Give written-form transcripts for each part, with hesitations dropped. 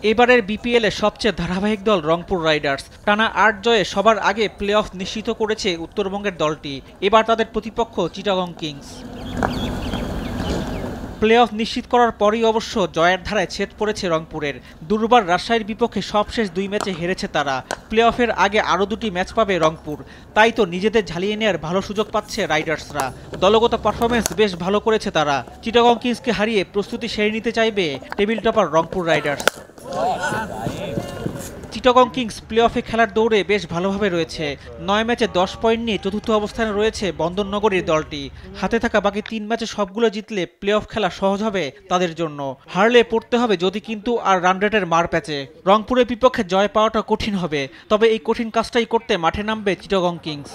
এবারের বিপিএলে সবচেয়ে ধারাবাহিক দল রংপুর রাইডার্স। টানা ৮ জয়ে সবার আগে প্লে অফ নিশ্চিত করেছে উত্তরবঙ্গের দলটি। এবার তাদের প্রতিপক্ষ চিটাগং কিংস। প্লে অফ নিশ্চিত করার পরই অবশ্য জয়ের ধারায় ছেদ পড়েছে রংপুরের। দুর্বার রাজশাহীর বিপক্ষে সবশেষ ২ ম্যাচে হেরেছে তারা। প্লে অফের আগে আরও ২টি ম্যাচ পাবে রংপুর। তাই তো নিজেদের ঝালিয়ে নেওয়ার ভালো সুযোগ পাচ্ছে রাইডার্সরা। দলগত পারফরমেন্স বেশ ভালো করেছে তারা। চিটাগং কিংসকে হারিয়ে প্রস্তুতি সেরে নিতে চাইবে table topper Rangpur riders. Chittagong kings play অফে খেলার দৌড়ে বেশ ভালোভাবে রয়েছে। ৯ ম্যাচে ১০ পয়েন্ট নিয়ে চতুর্থ অবস্থানে রয়েছে বন্দরনগরীর দলটি। হাতে থাকা বাকি ৩ ম্যাচে সবগুলো জিতলে প্লে অফ খেলা সহজ হবে তাদের জন্য। হারলে পড়তে হবে যদি কিন্তু আর রান রেটের মার প্যাচে। রংপুরের বিপক্ষে জয় পাওয়াটা কঠিন হবে, তবে এই কঠিন কাজটাই করতে মাঠে নামবে চিটাগং কিংস।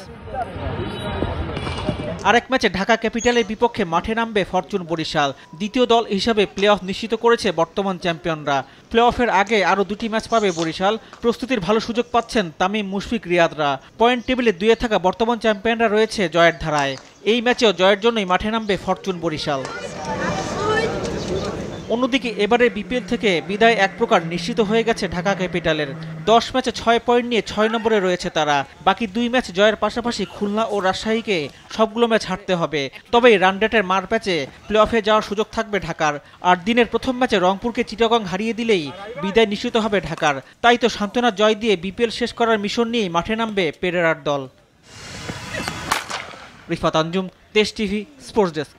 আরেক ম্যাচে ঢাকা ক্যাপিটালের বিপক্ষে মাঠে নামবে ফরচুন বরিশাল। দ্বিতীয় দল হিসাবে প্লে অফ নিশ্চিত করেছে বর্তমান চ্যাম্পিয়নরা। প্লে অফের আগে আরও ২টি ম্যাচ পাবে বরিশাল। প্রস্তুতির ভালো সুযোগ পাচ্ছেন তামিম, মুশফিক, রিয়াদরা। পয়েন্ট টেবিলে ২-এ থাকা বর্তমান চ্যাম্পিয়নরা রয়েছে জয়ের ধারায়। এই ম্যাচেও জয়ের জন্যই মাঠে নামবে ফরচুন বরিশাল। অন্যদিকে এবারে বিপিএল থেকে বিদায় এক প্রকার নিশ্চিত হয়ে গেছে ঢাকা ক্যাপিটালের। ১০ ম্যাচে ৬ পয়েন্ট নিয়ে ৬ নম্বরে রয়েছে তারা। বাকি ২ ম্যাচ জয়ের পাশাপাশি খুলনা ও রাজশাহীকে সবগুলো ম্যাচ হারতে হবে। তবে রান রেটের মার প্যাচে প্লে অফে যাওয়ার সুযোগ থাকবে ঢাকার। আর দিনের প্রথম ম্যাচে রংপুরকে চিটাগং হারিয়ে দিলেই বিদায় নিশ্চিত হবে ঢাকার। তাই তো সান্ত্বনা জয় দিয়ে বিপিএল শেষ করার মিশন নিয়েই মাঠে নামবে পেরেরার দল। রিফাত আঞ্জুম, দেশ টিভি, স্পোর্টস ডেস্ক।